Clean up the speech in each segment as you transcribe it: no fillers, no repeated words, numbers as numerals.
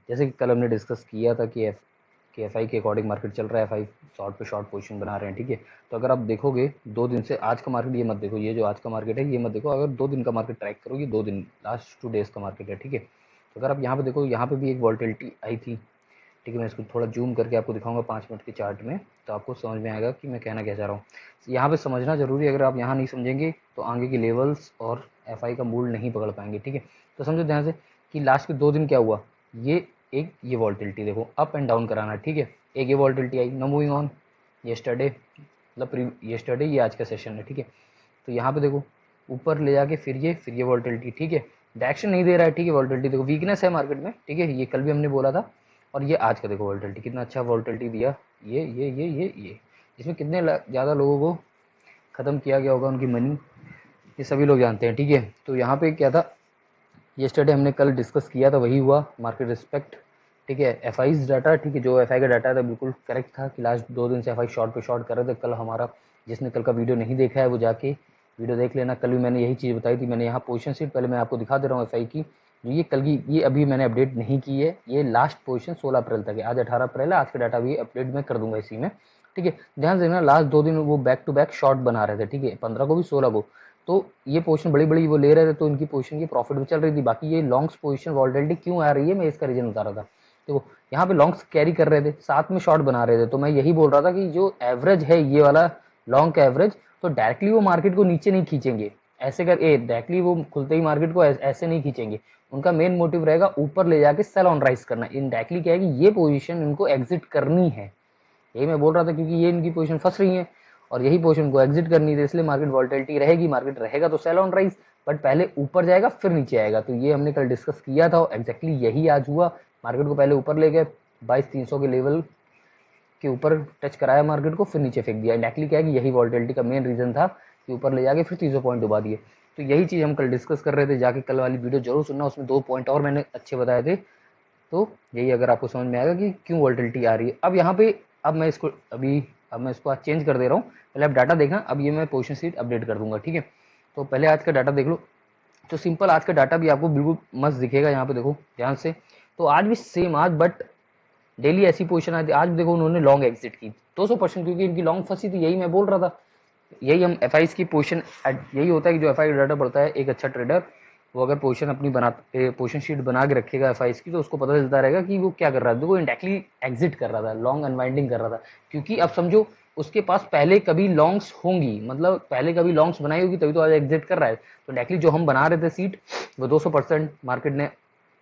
जैसे कि कल हमने डिस्कस किया था कि एफ आई के अकॉर्डिंग मार्केट चल रहा है, एफ आई शॉर्ट पे शॉर्ट पोजीशन बना रहे हैं, ठीक है। तो अगर आप देखोगे 2 दिन से, आज का मार्केट ये मत देखो, ये जो आज का मार्केट है ये मत देखो, अगर 2 दिन का मार्केट ट्रैक करोगे, 2 दिन लास्ट 2 डेज का मार्केट है, ठीक है। तो अगर आप यहाँ पे देखो, यहाँ पे भी एक वॉल्टिलिटी आई थी, ठीक है। मैं इसको थोड़ा जूम करके आपको दिखाऊंगा 5 मिनट के चार्ट में, तो आपको समझ में आएगा कि मैं कहना क्या चाह रहा हूँ। यहाँ पे समझना जरूरी है, अगर आप यहाँ नहीं समझेंगे तो आगे के लेवल्स और एफआई का मूड नहीं पकड़ पाएंगे, ठीक है। तो समझो ध्यान से कि लास्ट के 2 दिन क्या हुआ, ये वॉल्टिलिटी देखो, अप एंड डाउन कराना, ठीक है। एक ये वॉल्टिलिटी आई, नो मूविंग ऑन, येस्टरडे मतलब येस्टरडे, ये आज का सेशन है, ठीक है। तो यहाँ पे देखो ऊपर ले जाके फिर ये वॉल्टिलिटी, ठीक है। डायरेक्शन नहीं दे रहा है, ठीक है। वॉल्टिलिटी देखो, वीकनेस है मार्केट में, ठीक है। ये कल भी हमने बोला था। और ये आज का देखो वॉल्टिलिटी, कितना अच्छा वॉल्टिलिटी दिया, ये इसमें कितने ज़्यादा लोगों को ख़त्म किया गया होगा, उनकी मनी, ये सभी लोग जानते हैं, ठीक है। तो यहाँ पे क्या था, येस्टरडे हमने कल डिस्कस किया था, वही हुआ, मार्केट रिस्पेक्ट, ठीक है। एफ आईज डाटा, ठीक है, जो एफ आई का डाटा था बिल्कुल करेक्ट था कि लास्ट 2 दिन से एफ आई शॉर्ट पे शॉर्ट कर रहे थे। कल हमारा, जिसने कल का वीडियो नहीं देखा है वो जाके वीडियो देख लेना, कल भी मैंने यही चीज़ बताई थी। मैंने यहाँ पोजीशन शीट पहले मैं आपको दिखा दे रहा हूँ एफ आई की, जो ये कल की, ये अभी मैंने अपडेट नहीं की है, ये लास्ट पोजीशन 16 अप्रैल तक है, आज 18 अप्रैल है, आज का डाटा भी अपडेट मैं कर दूंगा इसी में, ठीक है। ध्यान से देना, लास्ट 2 दिन वो बैक टू बैक शॉर्ट बना रहे थे, ठीक है, 15 को भी 16 को। तो ये पोजीशन बड़ी बड़ी वो ले रहे थे, तो इनकी पोजीशन की प्रॉफिट भी चल रही थी। बाकी ये लॉन्ग्स पोजीशन वॉल्टिलिटी क्यों आ रही है, मैं इसका रीजन बता रहा था। देखो यहाँ पे लॉन्ग्स कैरी कर रहे थे, साथ में शॉर्ट बना रहे थे, तो मैं यही बोल रहा था कि जो एवरेज है ये वाला लॉन्ग का एवरेज, तो डायरेक्टली वो मार्केट को नीचे नहीं खींचेंगे, ऐसे कर डायरेक्टली वो खुलते ही मार्केट को ऐसे नहीं खींचेंगे। उनका मेन मोटिव रहेगा ऊपर ले जाके सेल ऑन राइज करना। इनडायरेक्टली क्या है कि ये पोजीशन इनको एग्जिट करनी है, यही मैं बोल रहा था, क्योंकि ये इनकी पोजीशन फंस रही है और यही पोजीशन को एग्जिट करनी थी, इसलिए मार्केट वॉल्टिलिटी रहेगी, मार्केट रहेगा तो सेल ऑन राइज, बट पहले ऊपर जाएगा फिर नीचे आएगा। तो ये हमने कल डिस्कस किया था, एग्जैक्टली यही आज हुआ। मार्केट को पहले ऊपर ले गए, 22,300 के लेवल के ऊपर टच कराया मार्केट को, फिर नीचे फेंक दिया। डायरेक्टली क्या है कि यही वॉल्टिलिटी का मेन रीजन था कि ऊपर ले जाके फिर 300 पॉइंट डुबा दिए। तो यही चीज़ हम कल डिस्कस कर रहे थे, जाके कल वाली वीडियो जरूर सुनना, उसमें 2 पॉइंट और मैंने अच्छे बताए थे। तो यही अगर आपको समझ में आएगा कि क्यों वॉल्टिलिटी आ रही है। अब यहाँ पे, अब मैं इसको आज चेंज कर दे रहा हूँ, पहले आप डाटा देखना, अब ये मैं पोजीशन शीट अपडेट कर दूंगा, ठीक है। तो पहले आज का डाटा देख लो, तो सिंपल आज का डाटा भी आपको बिल्कुल मस्त दिखेगा, यहाँ पे देखो ध्यान से। तो आज भी सेम, आज बट डेली ऐसी पोजीशन आई थी, आज भी देखो उन्होंने लॉन्ग एग्जिट की 200%, क्योंकि इनकी लॉन्ग फंसी थी, यही मैं बोल रहा था। यही हम एफ आई की पोजीशन, यही होता है कि जो एफ आई डाटा पड़ता है, एक अच्छा ट्रेडर वो अगर पोजीशन अपनी पोजीशन शीट बना के रखेगा एफ आई की, तो उसको पता चलता रहेगा कि वो क्या कर रहा है। देखो इंडायरेक्टली एग्जिट कर रहा था, लॉन्ग अनवाइंडिंग कर रहा था, क्योंकि अब समझो उसके पास पहले कभी लॉन्ग्स होंगी, मतलब पहले कभी लॉन्ग्स बनाई होगी, तभी तो आज एग्जिट कर रहा है। तो डायरेक्टली जो हम बना रहे थे सीट, वो 200% मार्केट ने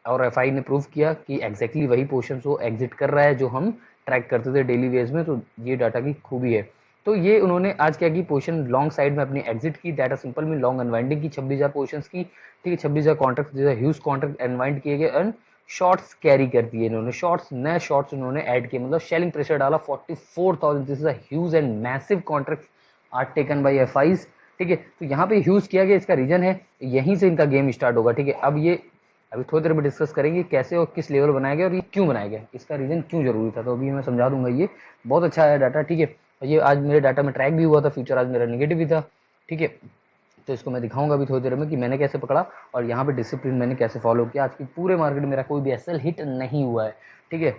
और एफ आई ने प्रूव किया कि एग्जैक्टली वही पोर्शन वो एग्जिट कर रहा है जो हम ट्रैक करते थे डेली वेज में। तो ये डाटा की खूबी है। तो ये उन्होंने आज क्या की, पोजीशन लॉन्ग साइड में अपनी एग्जिट की, डाटा सिंपल में लॉन्ग अनवाइंडिंग की 26,000 पोजीशन की, ठीक है। 26,000 कॉन्ट्रैक्ट, ह्यूज कॉन्ट्रैक्ट अनवाइंड किए गए एंड शॉर्ट्स कैरी कर दिए इन्होंने, शॉर्ट्स नए शॉर्ट्स उन्होंने ऐड किए, मतलब शेलिंग प्रेशर डाला 44,000, this is a huge and massive contract are taken by FIIs, ठीक है। तो यहाँ पे ह्यूज किया गया, इसका रीजन है, यहीं से इनका गेम स्टार्ट होगा, ठीक है। अब ये अभी थोड़ी देर में डिस्कस करेंगे कैसे और किस लेवल बनाया गया और ये क्यों बनाया गया, इसका रीजन क्यों जरूरी था, तो अभी मैं समझा दूंगा। ये बहुत अच्छा है डाटा, ठीक है। और ये आज मेरे डाटा में ट्रैक भी हुआ था, फ्यूचर आज मेरा निगेटिव भी था, ठीक है। तो इसको मैं दिखाऊंगा अभी थोड़ी देर में कि मैंने कैसे पकड़ा और यहाँ पे डिसिप्लिन मैंने कैसे फॉलो किया। आज की पूरे मार्केट में मेरा कोई भी एसएल हिट नहीं हुआ है, ठीक है।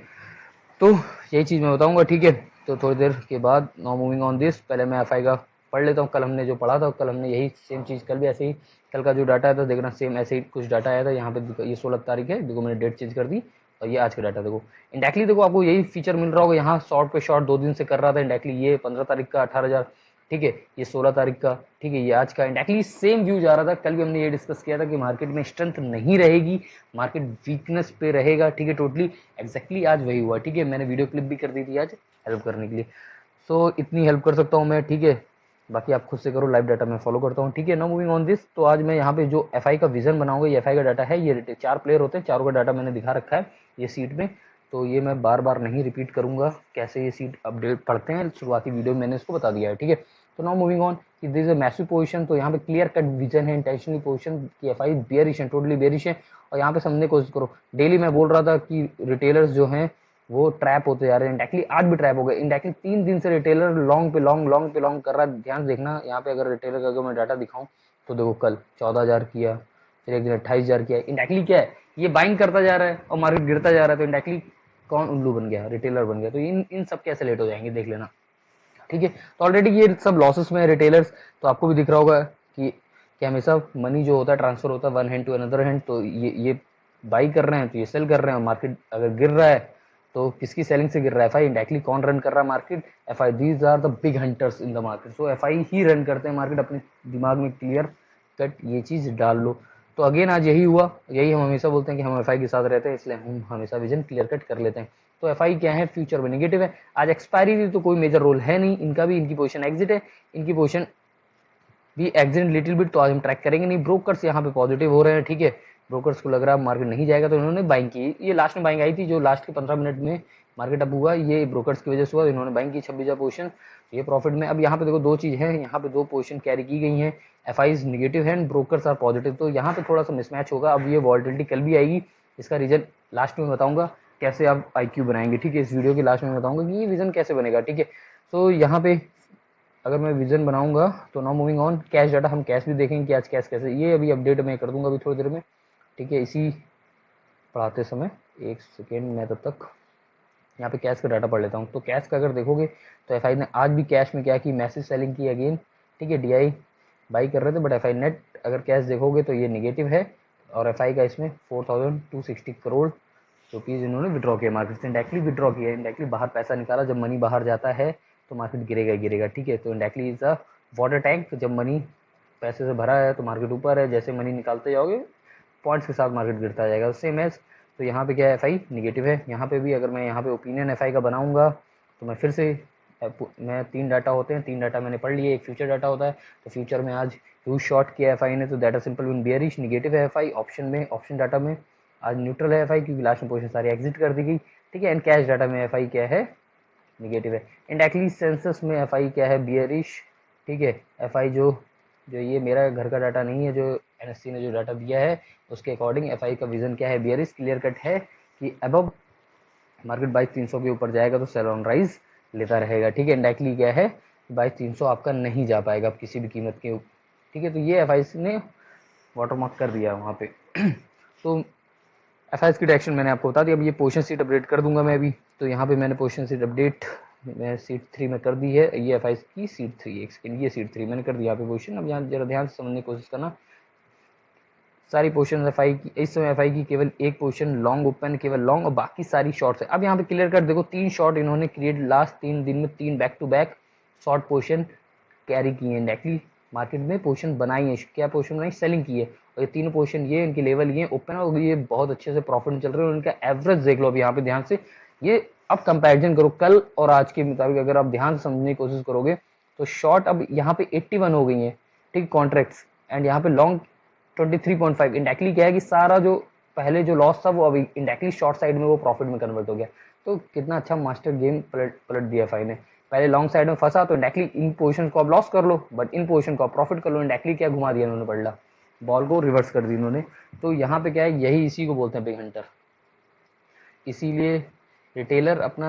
तो यही चीज़ मैं बताऊंगा, ठीक है। तो थोड़ी देर के बाद, नाउ मूविंग ऑन दिस, पहले मैं एफआई का पढ़ लेता हूँ। कल हमने जो पढ़ा था, कल हमने यही सेम चीज़, कल भी ऐसे ही, कल का जो डाटा आया था देखना, सेम ऐसे ही कुछ डाटा आया था। यहाँ पे ये 16 तारीख है, देखो मैंने डेट चेंज कर दी, और ये आज का डाटा देखो। इंडायरेक्टली देखो आपको यही फीचर मिल रहा होगा, यहाँ शॉर्ट पे शॉर्ट 2 दिन से कर रहा था इंडायरेक्टली, ये 15 तारीख का 18,000, ठीक है, ये 16 तारीख का, ठीक है, ये आज का। इंडायरेक्टली सेम व्यू जा रहा था। कल भी हमने ये डिस्कस किया था कि मार्केट में स्ट्रेंथ नहीं रहेगी, मार्केट वीकनेस पे रहेगा, ठीक है, टोटली एग्जैक्टली आज वही हुआ, ठीक है। मैंने वीडियो क्लिप भी कर दी थी आज हेल्प करने के लिए, सो इतनी हेल्प कर सकता हूँ मैं, ठीक है। बाकी आप खुद से करो, लाइव डाटा मैं फॉलो करता हूँ, ठीक है। नो मूविंग ऑन दिस, तो आज मैं यहाँ पे जो एफ आई का विजन बनाऊंगा, ये एफ आई का डाटा है, ये 4 प्लेयर होते हैं, चारों का डाटा मैंने दिखा रखा है ये सीट में। तो ये मैं बार बार नहीं रिपीट करूंगा कैसे ये सीट अपडेट पढ़ते हैं, शुरुआती वीडियो में मैंने इसको बता दिया है, ठीक है। तो नाउ मूविंग ऑन कि this is a massive position, तो यहाँ पे क्लियर कट विजन है, इंटेंशनली पोजीशन की एफ आई बेयरिश है, टोटली बेयरिश है। और यहाँ पे समझने की कोशिश करो, डेली मैं बोल रहा था कि रिटेलर्स जो हैं वो ट्रैप होते जा रहे हैं, इंडायरेक्टली आज भी ट्रैप हो गए। इंडायरेक्टली 3 दिन से रिटेलर लॉन्ग पे लॉन्ग, लॉन्ग पे लॉन्ग कर रहा है। ध्यान देखना यहाँ पे, अगर रिटेलर का अगर मैं डाटा दिखाऊं, तो देखो कल 14,000 किया, फिर एक दिन 28,000 किया। इंडायरेक्टली क्या है, ये बाइंग करता जा रहा है और मार्केट गिरता जा रहा है, तो इंडायरेक्टली कौन उल्लू बन गया, रिटेलर बन गया। तो इन इन सब कैसे लेट हो जाएंगे देख लेना, ठीक है। तो ऑलरेडी ये सब लॉसेस में रिटेलर्स, तो आपको भी दिख रहा होगा कि हमेशा मनी जो होता है ट्रांसफर होता है one hand to another hand. तो ये बाई कर रहे हैं तो ये सेल कर रहे हैं, मार्केट अगर गिर रहा है तो किसकी सेलिंग से गिर रहा है, एफआई इंडायरेक्टली कौन रन कर रहा है market, FI. These are the big hunters in the market, so FI ही रन करते हैं मार्केट। अपने दिमाग में क्लियर कट ये चीज डाल लो। तो अगेन आज यही हुआ, यही हम हमेशा बोलते हैं कि हम एफआई के साथ रहते हैं, इसलिए हम हमेशा विजन क्लियर कट कर लेते हैं। तो एफआई क्या है, फ्यूचर में नेगेटिव है। आज एक्सपायरी थी तो कोई मेजर रोल है नहीं इनका भी, इनकी पोजीशन एग्जिट है, इनकी पोजीशन भी एग्जिट लिटिल बिट, तो आज हम ट्रैक करेंगे नहीं। ब्रोकर्स यहाँ पे पॉजिटिव हो रहे हैं, ठीक है। ब्रोकर्स को लग रहा है मार्केट नहीं जाएगा तो इन्होंने बाइंग की। ये लास्ट में बाइंग आई थी, जो लास्ट के 15 मिनट में मार्केट अप हुआ, ये ब्रोकर्स की वजह से हुआ। इन्होंने बाइंग की 26 पोजीशन, ये प्रॉफिट में। अब यहाँ पे देखो दो चीज है, यहाँ पे दो पोजीशन कैरी की गई है, एफआईज नेगेटिव है एंड ब्रोकर्स आर पॉजिटिव। तो यहाँ पे थोड़ा सा मिसमैच होगा। अब ये वॉलिटिलिटी कल भी आएगी, इसका रीजन लास्ट में बताऊंगा, कैसे आप आईक्यू बनाएंगे, ठीक है। इस वीडियो के लास्ट में बताऊंगा कि ये विजन कैसे बनेगा, ठीक है। तो यहाँ पे अगर मैं विजन बनाऊंगा तो now moving on cash data, हम कैश भी देखेंगे कि आज कैश कैसे, ये अभी अपडेट मैं कर दूंगा अभी थोड़ी देर में, ठीक है। इसी पढ़ाते समय एक सेकेंड, मैं तब तक यहाँ पे कैश का डाटा पढ़ लेता हूँ। तो कैश का अगर देखोगे तो एफआई ने आज भी कैश में क्या की, मैसेज सेलिंग की अगेन, ठीक है। डीआई बाई कर रहे थे, बट एफआई नेट अगर कैश देखोगे तो ये निगेटिव है, और एफआई का इसमें 4260 करोड़ रुपीज इन्होंने विड्रॉ किया मार्केट से। इंडायरेक्टली विड्रॉ किया, इंडायरेक्टली बाहर पैसा निकाला। जब मनी बाहर जाता है तो मार्केट गिरेगा गिरेगा, ठीक है। तो indirectly is a water tank, जब मनी पैसे से भरा है तो मार्केट ऊपर है, जैसे मनी निकालते जाओगे पॉइंट्स के साथ मार्केट गिरता जाएगा, सेम एज। तो यहाँ पे क्या है, एफआई निगेटिव है। यहाँ पे भी अगर मैं यहाँ पे ओपिनियन एफआई का बनाऊंगा तो मैं फिर से, मैं 3 डाटा होते हैं, 3 डाटा मैंने पढ़ लिए, एक फ्यूचर डाटा होता है। तो फ्यूचर में आज ह्यूज शॉर्ट किया एफआई ने, तो that are simple mean bearish, negative है एफआई। ऑप्शन में, ऑप्शन डाटा में आज न्यूट्रल है एफआई, क्योंकि लास्ट में पोजीशन सारी एग्जिट कर दी गई, ठीक है। एंड कैश डाटा में एफआई क्या है, निगेटिव है। इंडायरेक्टली सेंसस में एफआई क्या है, बियरिश, ठीक है। एफआई जो जो ये मेरा घर का डाटा नहीं है, जो एनएससी ने जो डाटा दिया है उसके अकॉर्डिंग एफआई का विजन क्या है, बियरिश, क्लियर कट है कि अबव मार्केट 22,300 के ऊपर जाएगा तो सेल ऑन राइज लेता रहेगा, ठीक है। इंडायरेक्टली क्या है, 22,300 आपका नहीं जा पाएगा अब किसी भी कीमत के, ठीक है। तो ये एफआई ने वाटर मार्क कर दिया वहाँ पे। तो एफआईएस की डायरेक्शन मैंने आपको बता दिया। अब ये पोजीशन सीट अपडेट कर दूंगा मैं अभी। तो यहाँ पे मैंने पोजीशन सीट अपडेट मैं सीट 3 में कर दी है, ये एफआईएस की सीट 3, एक सेकेंड, ये सीट 3 मैंने कर दी यहाँ पे पोजीशन। अब यहाँ जरा ध्यान से समझने की कोशिश करना, सारी पोजीशन एफआई की, इस समय एफआई की केवल एक पोजीशन लॉन्ग ओपन, केवल लॉन्ग, और बाकी सारी शॉर्ट्स है। अब यहाँ पे क्लियर कर देखो, 3 शॉर्ट इन्होंने क्रिएट लास्ट 3 दिन में, 3 back to back short position carry की है। डायरेक्टली मार्केट में पोजीशन बनाई है, क्या पोजीशन बनाई, सेलिंग की है। और ये तीनों पोजीशन, ये इनके लेवल ये ओपन, और ये बहुत अच्छे से प्रॉफिट चल रहे हैं। उनका एवरेज देख लो अब यहाँ पे ध्यान से, ये अब कंपैरिजन करो कल और आज के मुताबिक, अगर आप ध्यान से समझने की कोशिश करोगे तो शॉर्ट अब यहाँ पे 81 हो गई है, ठीक, कॉन्ट्रैक्ट्स। एंड यहाँ पे लॉन्ग 23.5। इंडायरेक्टली क्या है कि सारा जो पहले जो लॉस था वो अभी इंडायरेक्टली शॉर्ट साइड में वो प्रॉफिट में कन्वर्ट हो गया। तो कितना अच्छा मास्टर गेम पलट दिया एफआई ने। पहले लॉन्ग साइड में फंसा तो इंडायरेक्टली इन पोजीशन को आप लॉस कर लो, बट इन पोजीशन को आप प्रॉफिट कर लो। इंडायरेक्टली क्या घुमा दिया इन्होंने, पलटा बॉल को रिवर्स कर दी इन्होंने। तो यहाँ पे क्या है, यही इसी को बोलते हैं बिग हंटर। इसीलिए रिटेलर अपना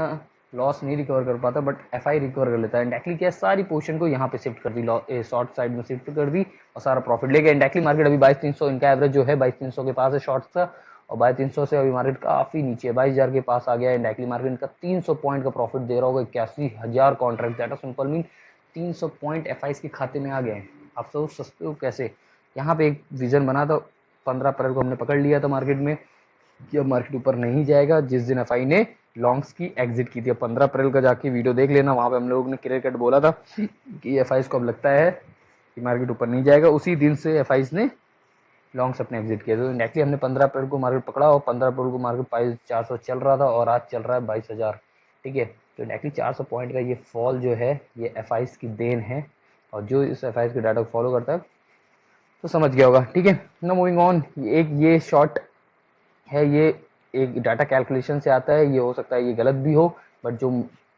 लॉस नहीं रिकवर कर पाता, बट एफआई रिकवर कर लेता है। इंडायरेक्टली क्या, सारी पोजीशन को यहाँ पे शिफ्ट कर दी, शॉर्ट साइड में शिफ्ट कर दी और सारा प्रॉफिट ले गया। इंडायरेक्टली मार्केट अभी 22,300, इनका एवरेज जो है 22,300 के पास है शॉर्ट्स का, और 22,300 से अभी मार्केट काफी नीचे है, 22,000 के पास आ गया है। इंडायरेक्टली मार्केट इनका 300 पॉइंट का प्रॉफिट दे रहा होगा, 81,000 contract, that simple mean 300 point FI के खाते में आ गए हैं। आप सोच सकते हो कैसे। यहाँ पे एक विजन बना था, 15 अप्रैल को हमने पकड़ लिया था मार्केट में कि अब मार्केट ऊपर नहीं जाएगा, जिस दिन एफआई ने लॉन्ग्स की एग्जिट की थी। 15 अप्रैल का जाके वीडियो देख लेना, वहां पे हम लोगों ने क्लियर कट बोला था कि एफआई को अब लगता है कि मार्केट ऊपर नहीं जाएगा। उसी दिन से एफआई ने लॉन्ग्स अपने एग्जिट किया। तो इंडायरेक्टली हमने 15 अप्रैल को मार्केट पकड़ा, और 15 अप्रैल को मार्केट 22,400 चल रहा था और आज चल रहा है 22,000, ठीक है। तो इंडायरेक्टली 400 पॉइंट का ये फॉल जो है ये एफआई की देन है, और जो इस एफआई के डाटा को फॉलो करता है तो समझ गया होगा, ठीक है ना। मूविंग ऑन, एक ये शॉर्ट है, ये एक डाटा कैलकुलेशन से आता है, ये हो सकता है ये गलत भी हो, बट जो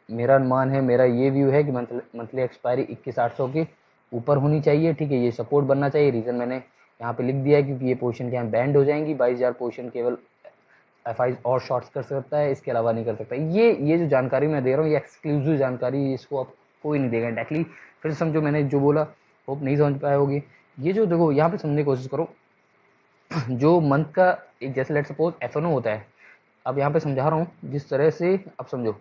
मेरा अनुमान है, मेरा ये व्यू है कि मंथली एक्सपायरी 21,800 के ऊपर होनी चाहिए, ठीक है। ये सपोर्ट बनना चाहिए। रीजन मैंने यहाँ पे लिख दिया है क्योंकि ये पोजीशन क्या बैंड हो जाएंगी। 22,000 पोजीशन केवल एफआई और शॉर्ट्स कर सकता है, इसके अलावा नहीं कर सकता। ये जो जानकारी मैं दे रहा हूँ ये एक्सक्लूसिव जानकारी, इसको आप कोई नहीं देगा। डायरेक्टली फिर समझो मैंने जो बोला, होप नहीं समझ पाए होगी। ये जो देखो यहाँ पे समझने की कोशिश करो, जो मंथ का एक जैसे लेट सपोज एफएनओ होता है, अब यहाँ पे समझा रहा हूँ जिस तरह से, अब समझो,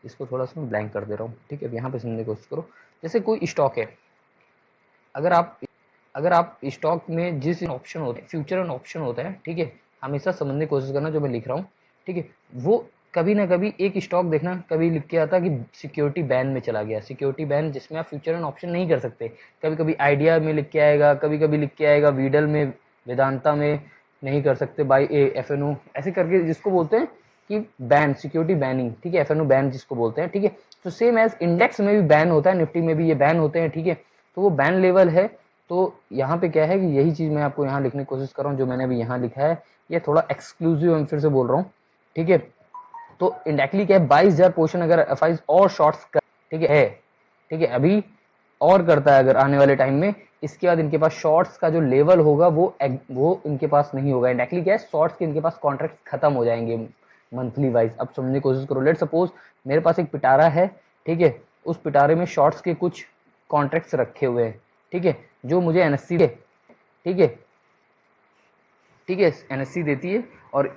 इसको थोड़ा सा मैं ब्लैंक कर दे रहा हूँ, ठीक है। अब यहाँ पे समझने की कोशिश करो। जैसे कोई स्टॉक है, अगर आप स्टॉक में जिस ऑप्शन होते हैं, फ्यूचर एंड ऑप्शन होता है, ठीक है, हमेशा समझने की कोशिश करना जो मैं लिख रहा हूँ, ठीक है। वो कभी ना कभी एक स्टॉक देखना, कभी लिख के आता कि सिक्योरिटी बैन में चला गया, सिक्योरिटी बैन जिसमें आप फ्यूचर एंड ऑप्शन नहीं कर सकते। कभी कभी आइडिया में लिख के आएगा, कभी कभी लिख के आएगा वीडल में, वेदांता में नहीं कर सकते बाई एफएनओ, ऐसे करके जिसको बोलते हैं कि बैन, सिक्योरिटी बैनिंग, ठीक है, एफएनओ बैन जिसको बोलते हैं, ठीक है। तो सेम एज इंडेक्स में भी बैन होता है, निफ्टी में भी ये बैन होते हैं, ठीक है। तो वो बैन लेवल है। तो यहाँ पे क्या है कि यही चीज मैं आपको यहाँ लिखने की कोशिश कर रहा हूँ, जो मैंने अभी यहाँ लिखा है, ये थोड़ा एक्सक्लूसिव मैं फिर से बोल रहा हूँ, ठीक है। तो इंडायरेक्टली क्या है, 22,000 पोर्शन अगर एफआई और शॉर्ट्स कर, ठीक है, ठीक है, अभी और करता है अगर आने वाले टाइम में, इसके बाद इनके पास शॉर्ट्स का जो लेवल होगा वो इनके पास नहीं होगा। इंडायरेक्टली क्या है, शॉर्ट्स के इनके पास कॉन्ट्रैक्ट खत्म हो जाएंगे मंथली वाइज। अब समझने की कोशिश करो, लेट सपोज मेरे पास एक पिटारा है, ठीक है, उस पिटारे में शॉर्ट्स के कुछ कॉन्ट्रैक्ट्स रखे हुए हैं, ठीक है, जो मुझे एनएससी दे, ठीक है, ठीक है, एनएससी देती है। और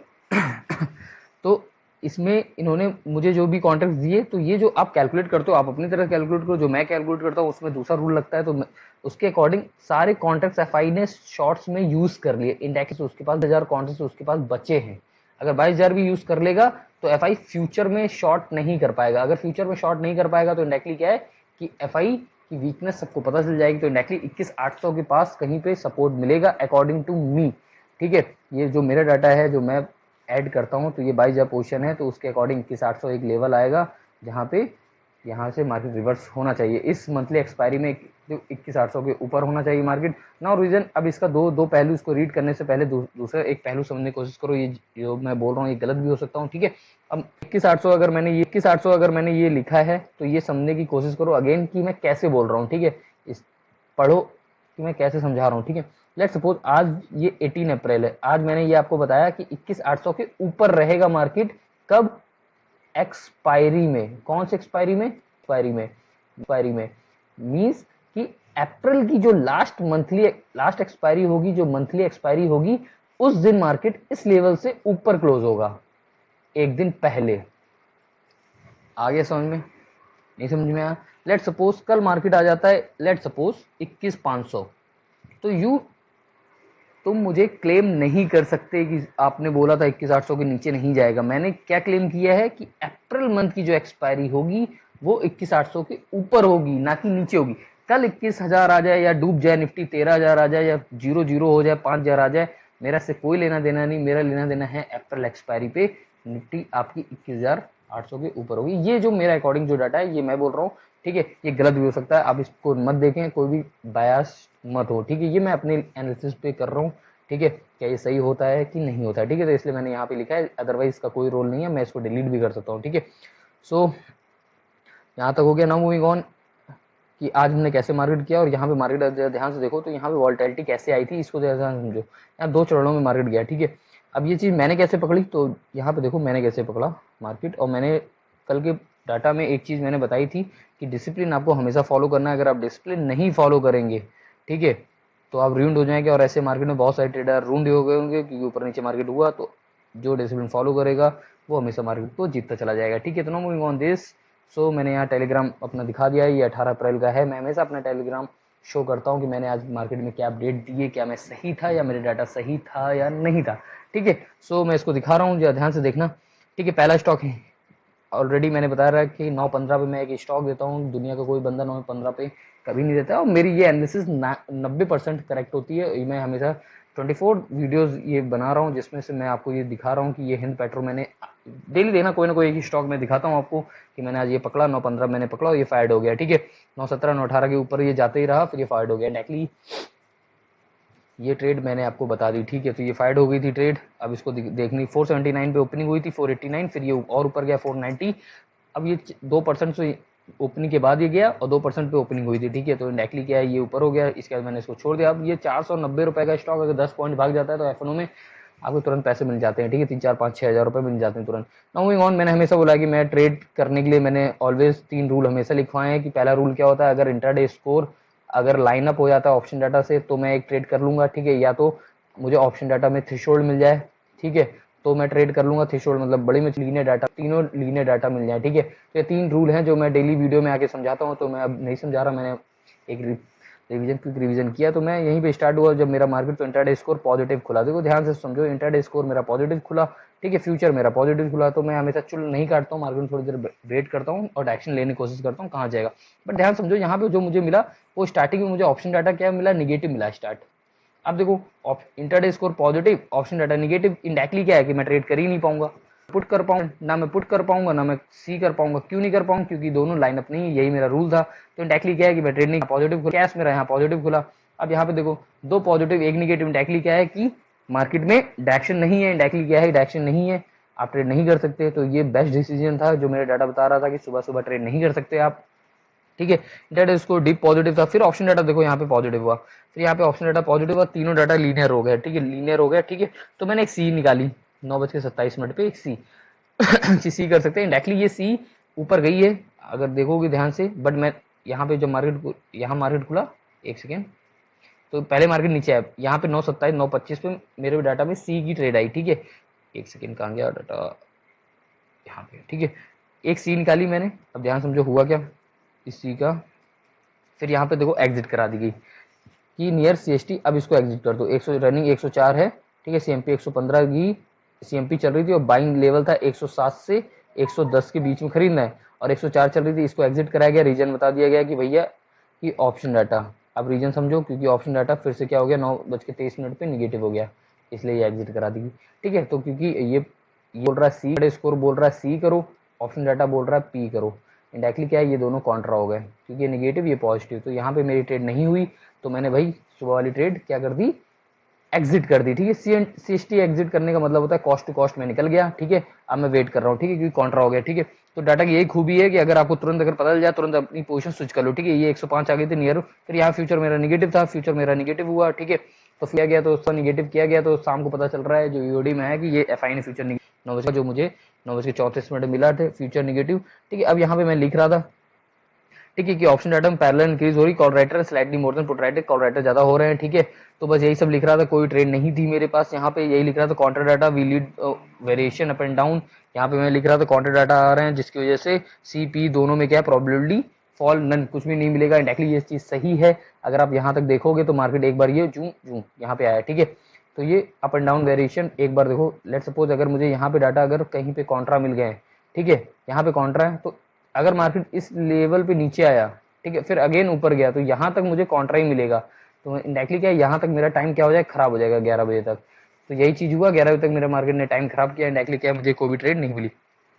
तो इसमें इन्होंने मुझे जो भी कॉन्ट्रैक्ट दिए, तो ये जो आप कैलकुलेट करते हो, आप अपनी तरह कैलकुलेट करो, जो मैं कैलकुलेट करता हूँ उसमें दूसरा रूल लगता है, तो उसके अकॉर्डिंग सारे कॉन्ट्रैक्ट्स एफआई ने शॉर्ट्स में यूज कर लिए। इंडेक्स उसके पास 10,000 कॉन्ट्रैक्ट्स उसके पास बचे हैं, अगर 22,000 भी यूज कर लेगा तो एफआई फ्यूचर में शॉर्ट नहीं कर पाएगा। अगर फ्यूचर में शॉर्ट नहीं कर पाएगा तो इंडायरेक्टली क्या है कि एफआई की वीकनेस सबको पता चल जाएगी। तो इंडायरेक्टली 21,800 के पास कहीं पे सपोर्ट मिलेगा अकॉर्डिंग टू मी, ठीक है। ये जो मेरा डाटा है, जो मैं ऐड करता हूँ, तो ये 22,000 पोजीशन है, तो उसके अकॉर्डिंग 21,800 एक लेवल आएगा, जहाँ पे यहाँ से मार्केट रिवर्स होना चाहिए इस मंथली एक्सपायरी में, जो 21,800 के ऊपर होना चाहिए मार्केट। नाउ रीजन, अब इसका दो पहलू, इसको रीड करने से पहले दूसरा एक पहलू समझने की कोशिश करो। ये जो मैं बोल रहा हूँ ये गलत भी हो सकता हूँ, ठीक है। अब 21,800 अगर मैंने ये लिखा है, तो ये समझने की कोशिश करो अगेन कि मैं कैसे बोल रहा हूँ, ठीक है। इस पढ़ो कि मैं कैसे समझा रहा हूँ, ठीक है। लेट सपोज आज ये 18 अप्रैल है, आज मैंने ये आपको बताया कि 21,800 के ऊपर रहेगा मार्केट, कब, एक्सपायरी में। कौन सी एक्सपायरी में, एक्सपायरी में मींस कि अप्रैल की जो लास्ट एक्सपायरी होगी, जो मंथली एक्सपायरी होगी, उस दिन मार्केट इस लेवल से ऊपर क्लोज होगा, एक दिन पहले। आगे समझ में, नहीं समझ में आया? लेट सपोज कल मार्केट आ जाता है लेट सपोज 21,500, तो तुम मुझे क्लेम नहीं कर सकते कि आपने बोला था 21,800 के नीचे नहीं जाएगा। मैंने क्या क्लेम किया है कि अप्रैल मंथ की जो एक्सपायरी होगी वो 21,800 के ऊपर होगी, ना कि नीचे होगी। कल 21,000 आ जाए या डूब जाए निफ्टी, 13,000 आ जाए या 0 हो जाए, 5,000 आ जाए, मेरा से कोई लेना देना नहीं। मेरा लेना देना है अप्रैल एक्सपायरी पे, निफ्टी आपकी 21,800 के ऊपर होगी। ये जो मेरा अकॉर्डिंग जो डाटा है ये मैं बोल रहा हूँ, ठीक है। ये गलत भी हो सकता है, आप इसको मत देखें, कोई भी बायस मत हो, ठीक है। ये मैं अपने एनालिसिस पे कर रहा हूँ, ठीक है। क्या ये सही होता है कि नहीं होता है, ठीक है। तो इसलिए मैंने यहाँ पे लिखा है, अदरवाइज इसका कोई रोल नहीं है, मैं इसको डिलीट भी कर सकता हूँ, ठीक है। सो यहाँ तक हो गया। नाउ मूविंग ऑन कि आज हमने कैसे मार्केट किया, और यहाँ पे मार्केट ध्यान से देखो तो यहाँ पे वॉल्टिलिटी कैसे आई थी, इसको ध्यान से समझो। यहाँ 2 चरणों में मार्केट गया, ठीक है। अब ये चीज़ मैंने कैसे पकड़ी, तो यहाँ पे देखो मैंने कैसे पकड़ा मार्केट। और मैंने कल के डाटा में एक चीज़ मैंने बताई थी कि डिसिप्लिन आपको हमेशा फॉलो करना है। अगर आप डिसिप्लिन नहीं फॉलो करेंगे, ठीक है, तो आप रूंड हो जाएंगे। और ऐसे मार्केट में बहुत सारे ट्रेडर रूंड हो गए होंगे, क्योंकि ऊपर नीचे मार्केट हुआ। तो जो डिसिप्लिन फॉलो करेगा वो हमेशा मार्केट को जीतता चला जाएगा, ठीक है। तो नो मूविंग ऑन दिस, सो मैंने यहाँ टेलीग्राम अपना दिखा दिया है, ये 18 अप्रैल का है। मैं हमेशा अपना टेलीग्राम शो करता हूँ कि मैंने आज मार्केट में क्या अपडेट दिए, क्या मैं सही था या मेरे डाटा सही था या नहीं था, ठीक है। सो मैं इसको दिखा रहा हूँ, जो ध्यान से देखना, ठीक है। पहला स्टॉक है, ऑलरेडी मैंने बताया रहा कि 9.15 पे मैं एक स्टॉक देता हूँ, दुनिया का कोई बंदा 9.15 पे कभी नहीं देता। और मेरी ये एनालिसिस 90% करेक्ट होती है। मैं हमेशा 24 वीडियोस ये बना रहा हूँ, जिसमें से मैं आपको ये दिखा रहा हूँ कि ये हिंद पेट्रो मैंने डेली देखना, कोई ना कोई एक ही स्टॉक में दिखाता हूँ आपको कि मैंने आज ये पकड़ा, 9.15 मैंने पकड़ा और ये फायर्ड हो गया, ठीक है। 9.17 9.18 के ऊपर ये जाते ही रहा, फिर ये फायर्ड हो गया। डायरेक्टली ये ट्रेड मैंने आपको बता दी, ठीक है। तो ये फाइड हो गई थी ट्रेड। अब इसको देखनी, 479 पे ओपनिंग हुई थी, 489, फिर ये और ऊपर गया 490। अब ये 2% से ओपनिंग के बाद ये गया और 2% पे ओपनिंग हुई थी, ठीक है। तो डायरेक्टली क्या है, ये ऊपर हो गया, इसके बाद मैंने इसको छोड़ दिया। अब ये 490 रुपए का स्टॉक अगर 10 पॉइंट भाग जाता है तो एफएनओ में आपको तुरंत पैसे मिल जाते हैं, ठीक है। 3 4 5 6 हज़ार रुपए मिल जाते हैं तुरंत। मूविंग ऑन, मैंने हमेशा बोला कि मैं ट्रेड करने के लिए मैंने ऑलवेज 3 रूल हमेशा लिखवाए हैं। कि पहला रूल क्या होता है, अगर इंट्राडे स्कोर अगर लाइन अप हो जाता है ऑप्शन डाटा से, तो मैं एक ट्रेड कर लूंगा, ठीक है। या तो मुझे ऑप्शन डाटा में थ्रेशोल्ड मिल जाए, ठीक है, तो मैं ट्रेड कर लूंगा। थ्रेशोल्ड मतलब बड़ी मछली, लीनियर डाटा, तीनों लीनियर डाटा मिल जाए, ठीक है। तो ये 3 रूल हैं जो मैं डेली वीडियो में आके समझाता हूँ, तो मैं अब नहीं समझा रहा, मैंने एक रिवीजन क्विक रिवीजन किया। तो मैं यहीं पे स्टार्ट हुआ जब मेरा मार्केट, तो इंट्राडे स्कोर पॉजिटिव खुला। देखो ध्यान से समझो, इंट्राडे स्कोर मेरा पॉजिटिव खुला, ठीक है, फ्यूचर मेरा पॉजिटिव खुला। तो मैं हमेशा चुल नहीं काटता हूँ, मार्केट में थोड़ी देर वेट करता हूँ और एक्शन लेने की कोशिश करता हूँ कहाँ जाएगा। बट ध्यान समझो, यहाँ पे जो मुझे मिला वो स्टार्टिंग में मुझे ऑप्शन डाटा क्या मिला, निगेटिव मिला स्टार्ट। अब देखो intraday score positive, option data negative, indirectly क्या है कि मैं ट्रेड कर ही नहीं पाऊंगा, पुट कर पाऊंगा ना, मैं पुट कर पाऊंगा ना मैं सी कर पाऊंगा। क्यों नहीं कर पाऊंगा? क्योंकि दोनों लाइनअप नहीं, यही मेरा रूल था। तो इंडायरेक्टली क्या है कि मैं ट्रेड नहीं, पॉजिटिव खुला, कैश मेरा यहाँ पॉजिटिव खुला। अब यहाँ पे देखो 2 पॉजिटिव 1 निगेटिव, इंडायरेक्टली क्या है कि मार्केट में डायरेक्शन नहीं है। इंडायरेक्टली क्या है, डायरेक्शन नहीं है, आप ट्रेड नहीं कर सकते। तो ये बेस्ट डिसीजन था जो मेरा डाटा बता रहा था कि सुबह सुबह ट्रेड नहीं कर सकते आप, ठीक है। डाटा स्कोर डीप पॉजिटिव था। फिर ऑप्शन डाटा देखो यहाँ पे पॉजिटिव हुआ, फिर यहाँ पे ऑप्शन डाटा पॉजिटिव हुआ, तीनों डाटा लीनियर हो गया, ठीक है, लीनियर हो गया, ठीक है। तो मैंने एक सी निकाली 9:27 पे, एक सी सी कर सकते हैं डायरेक्टली। ये सी ऊपर गई है अगर देखोगे ध्यान से, बट मैं यहाँ पे जब मार्केट, यहाँ मार्केट खुला, एक सेकेंड, तो पहले मार्केट नीचे आया, यहाँ पे 9:27 9:25 पे मेरे डाटा में सी की ट्रेड आई, ठीक है। एक सेकेंड, कहाँ गया डाटा, यहाँ पे, ठीक है। एक सी निकाली मैंने, अब ध्यान समझो हुआ क्या इस सी का। फिर यहाँ पे देखो एग्जिट करा दी गई कि नियर सीएसटी, अब इसको एग्जिट कर दो। 100 रनिंग 104 है, ठीक है। सीएमपी 115 की सीएमपी चल रही थी और बाइंग लेवल था 107 से 110 के बीच में खरीदना है, और 104 चल रही थी। इसको एग्जिट कराया गया, रीजन बता दिया गया कि भैया कि ऑप्शन डाटा, अब रीजन समझो, क्योंकि ऑप्शन डाटा फिर से क्या हो गया 9:23 पे निगेटिव हो गया, इसलिए ये एग्जिट करा दी गई, ठीक है। तो क्योंकि ये बोल रहा है सी स्कोर, बोल रहा है सी करो, ऑप्शन डाटा बोल रहा है पी करो, इंडायरेक्टली क्या है ये दोनों कॉन्ट्रा हो गए, क्योंकि ये निगेटिव ये पॉजिटिव। तो यहाँ पे मेरी ट्रेड नहीं हुई, तो मैंने भाई सुबह वाली ट्रेड क्या कर दी, एग्जिट कर दी, ठीक है। सीएसटी एग्जिट करने का मतलब होता है कॉस्ट टू कॉस्ट में निकल गया, ठीक है। अब मैं वेट कर रहा हूँ, ठीक है, क्योंकि कॉन्ट्रा हो गया, ठीक है। तो डाटा की यही खूबी है कि अगर आपको तुरंत अगर पता चल जाए, तुरंत अपनी पोजीशन स्विच कर लो, ठीक है। ये 105 आ गई थी नियर, फिर यहाँ फ्यूचर मेरा निगेटिव था, फ्यूचर मेरा निगेटिव हुआ, ठीक है। तो किया गया, तो उसका निगेटिव किया गया, तो शाम को पता चल रहा है जो ईओडी में है कि ये एफआई ने फ्यूचर 9 बजे जो मुझे 9:34 मिला थे फ्यूचर निगेटिव, ठीक है। अब यहाँ पे मैं लिख रहा था, ठीक है, कि ऑप्शन डाटा में पैरेलल इंक्रीज हो रही, call writer slightly more than put writer, call writer ज्यादा हो रहे हैं, ठीक है। तो बस यही सब लिख रहा था, कोई ट्रेड नहीं थी मेरे पास। यहाँ पे यही लिख रहा था counter data we lead variation up and down, यहाँ पे मैं लिख रहा था काउंटर डाटा आ रहे हैं जिसकी वजह से सीपी दोनों में क्या प्रोबेबिलिटी फॉल नन, कुछ भी नहीं मिलेगा। इंडायरेक्टली ये चीज सही है, अगर आप यहाँ तक देखोगे तो मार्केट एक बार ये जूं जूं यहाँ पे आया, ठीक है। तो ये अप एंड डाउन वेरिएशन एक बार देखो, लेट सपोज अगर मुझे यहाँ पे डाटा अगर कहीं पे कॉन्ट्रा मिल गए, ठीक है, यहाँ पे कॉन्ट्रा है, तो अगर मार्केट इस लेवल पे नीचे आया, ठीक है, फिर अगेन ऊपर गया, तो यहाँ तक मुझे कॉन्ट्रा ही मिलेगा। तो इंडायरेक्टली क्या है, यहाँ तक मेरा टाइम क्या हो जाएगा, खराब हो जाएगा 11 बजे तक। तो यही चीज हुआ, 11 बजे तक मेरा मार्केट ने टाइम खराब किया, इंडायरेक्टली क्या है, मुझे कोई भी ट्रेड नहीं मिली,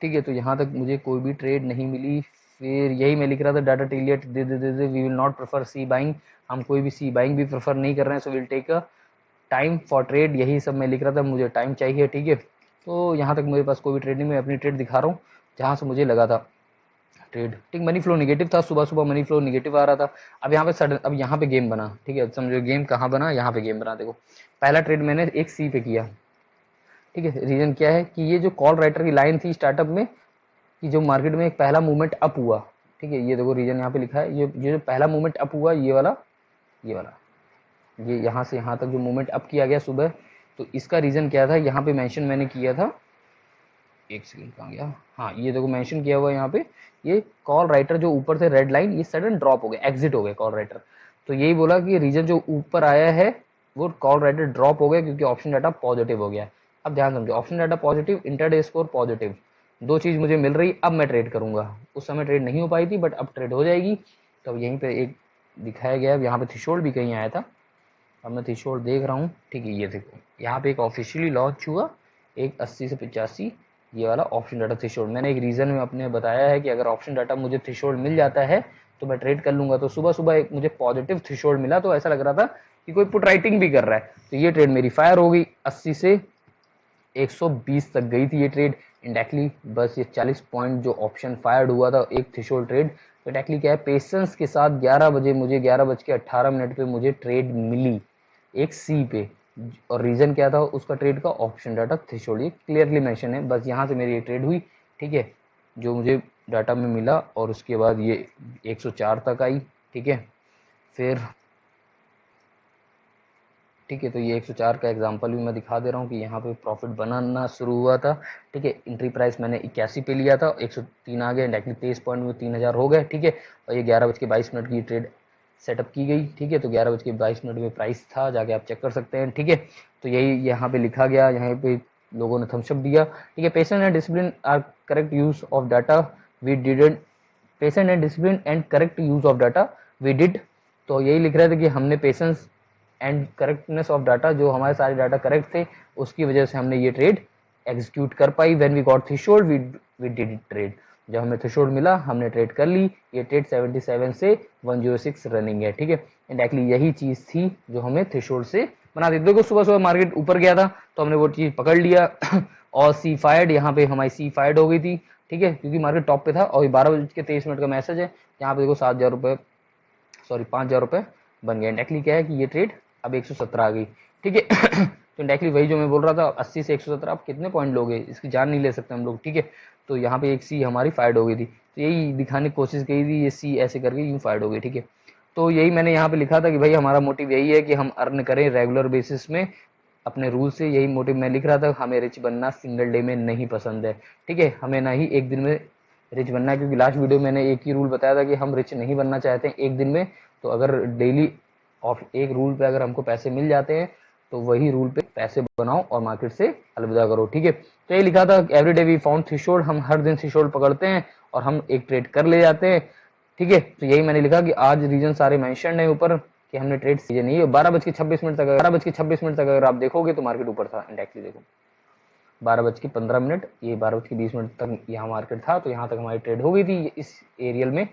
ठीक है। तो यहाँ तक मुझे कोई भी ट्रेड नहीं मिली। फिर यही मैं लिख रहा था, डाटा टिलियट दे दे दे we will not prefer see buying, हम कोई भी सी बाइंग भी प्रेफर नहीं कर रहे हैं, so will take a time for trade, यही सब मैं लिख रहा था, मुझे टाइम चाहिए, ठीक है। तो यहाँ तक मेरे पास कोई भी ट्रेड नहीं, मैं अपनी ट्रेड दिखा रहा हूँ जहाँ से मुझे लगा था ट्रेड, ठीक। मनी फ्लो निगेटिव था, सुबह सुबह मनी फ्लो निगेटिव आ रहा था। अब यहाँ पे सडन, अब यहाँ पे गेम बना, ठीक है, समझो गेम कहाँ बना, यहाँ पे गेम बना। देखो पहला ट्रेड मैंने एक सी पे किया, ठीक है। रीजन क्या है कि ये जो कॉल राइटर की लाइन थी स्टार्टअप में, कि जो मार्केट में एक पहला मूवमेंट अप हुआ, ठीक है, ये देखो रीजन यहाँ पे लिखा है, ये जो पहला मूवमेंट अप हुआ, ये वाला, ये वाला, ये यहाँ से यहाँ तक जो मूवमेंट अप किया गया सुबह, तो इसका रीजन क्या था, यहाँ पे मेंशन मैंने किया था, एक सेकंड कहाँ गया, हाँ ये देखो मेंशन किया हुआ है यहाँ पे, ये कॉल राइटर जो ऊपर से रेड लाइन, ये सडन ड्रॉप हो गया, एग्जिट हो गया कॉल राइटर। तो यही बोला कि रीजन जो ऊपर आया है वो कॉल राइटर ड्रॉप हो गया क्योंकि ऑप्शन डाटा पॉजिटिव हो गया। अब ध्यान समझो, option data positive, intraday score positive, दो चीज मुझे मिल रही, अब मैं ट्रेड करूंगा। उस समय ट्रेड नहीं हो पाई थी, बट अब ट्रेड हो जाएगी। तो यहीं पे एक दिखाया गया, यहाँ पे थ्रेशोल्ड भी कहीं आया था, अब मैं थ्रेशोल्ड देख रहा हूँ, ठीक है। ये देखो यहाँ पे एक ऑफिशियली लॉन्च हुआ, एक 80 से 85, ये वाला ऑप्शन डाटा थ्रेशोल्ड। मैंने एक रीजन में अपने बताया है कि अगर ऑप्शन डाटा मुझे थ्रेशोल्ड मिल जाता है तो मैं ट्रेड कर लूंगा। तो सुबह सुबह एक मुझे पॉजिटिव थ्रेशोल्ड मिला, तो ऐसा लग रहा था कि कोई पुट राइटिंग भी कर रहा है। तो ये ट्रेड मेरी फायर हो गई, 80 से 120 तक गई थी ये ट्रेड इंडायरेक्टली। बस ये 40 पॉइंट जो ऑप्शन फायर्ड हुआ था एक थ्रेशोल्ड ट्रेड, तो इंडायरेक्टली क्या है, पेशेंस के साथ 11 बजे मुझे 11:18 पे मुझे ट्रेड मिली एक सी पे। और रीजन क्या था उसका ट्रेड का, ऑप्शन डाटा थ्रेशोल्ड, ये क्लियरली मेंशन है। बस यहाँ से मेरी ये ट्रेड हुई, ठीक है, जो मुझे डाटा में मिला, और उसके बाद ये 104 तक आई, ठीक है। फिर ठीक है। तो ये 104 का एग्जांपल भी मैं दिखा दे रहा हूँ कि यहाँ पे प्रॉफिट बनाना शुरू हुआ था। ठीक है, एंट्री प्राइस मैंने 81 पे लिया था, 103 आ गया, डायरेक्टली 23 पॉइंट में 3000 हो गए। ठीक है, और ये 11:22 की ट्रेड सेटअप की गई। ठीक है, तो 11:22 में प्राइस था, जाके आप चेक कर सकते हैं। ठीक है, तो यही यहाँ पे लिखा गया, यहाँ पे लोगों ने थम्सअप दिया। ठीक है, patience and discipline are correct use of data we didn't, patient and discipline and correct use of data we did. तो यही लिख रहे थे कि हमने patience and correctness of data, जो हमारे सारे डाटा करेक्ट थे, उसकी वजह से हमने ये ट्रेड एग्जीक्यूट कर पाई। When we got threshold we did trade, जब हमें थ्रेशोल्ड मिला हमने ट्रेड कर ली। ये ट्रेड 77 से 106 रनिंग है। ठीक है, इंडायरेक्टली यही चीज थी जो हमें थ्रेशोल्ड से बना दी। देखो सुबह सुबह मार्केट ऊपर गया था तो हमने वो चीज पकड़ लिया और सी फायर्ड, यहाँ पे हमारी सी फायर्ड हो गई थी। ठीक है, क्योंकि मार्केट टॉप पे था। और 12:23 का मैसेज है, यहाँ पे देखो 7,000 रुपये, सॉरी 5,000 रुपये बन गया। इंडायरेक्टली क्या है कि ये ट्रेड अब 117 आ गई। ठीक है तो इंडायरेक्टली वही जो मैं बोल रहा था, 80 से 117 आप कितने पॉइंट लोगे, इसकी जान नहीं ले सकते हम लोग। ठीक है, तो यहाँ पे एक सी हमारी फायर्ड हो गई थी, तो यही दिखाने की कोशिश की थी, ये सी ऐसे करके यूँ फायर्ड हो गई। ठीक है, तो यही मैंने यहाँ पे लिखा था कि भाई हमारा मोटिव यही है कि हम अर्न करें रेगुलर बेसिस में अपने रूल से। यही मोटिव मैं लिख रहा था। हमें रिच बनना सिंगल डे में नहीं पसंद है। ठीक है, हमें ना ही एक दिन में रिच बनना है, क्योंकि लास्ट वीडियो मैंने एक ही रूल बताया था कि हम रिच नहीं बनना चाहते हैं एक दिन में। तो अगर डेली ऑफ एक रूल पे अगर हमको पैसे मिल जाते हैं तो वही रूल पे पैसे बनाओ और मार्केट से अलविदा करो। ठीक है, तो ये लिखा था every day we found threshold, हम हर दिन थ्रेशोल्ड पकड़ते हैं और हम एक ट्रेड कर ले जाते हैं। ठीक है, तो यही मैंने लिखा कि आज रीजन सारे मेंशन है ऊपर कि हमने ट्रेड सीजन नहीं है। 12:26 तक अगर आप देखोगे तो मार्केट ऊपर था। इंडेक्स देखो 12:15, ये 12:20 तक यहाँ मार्केट था, तो यहाँ तक हमारी ट्रेड हो गई थी। इस एरियल में,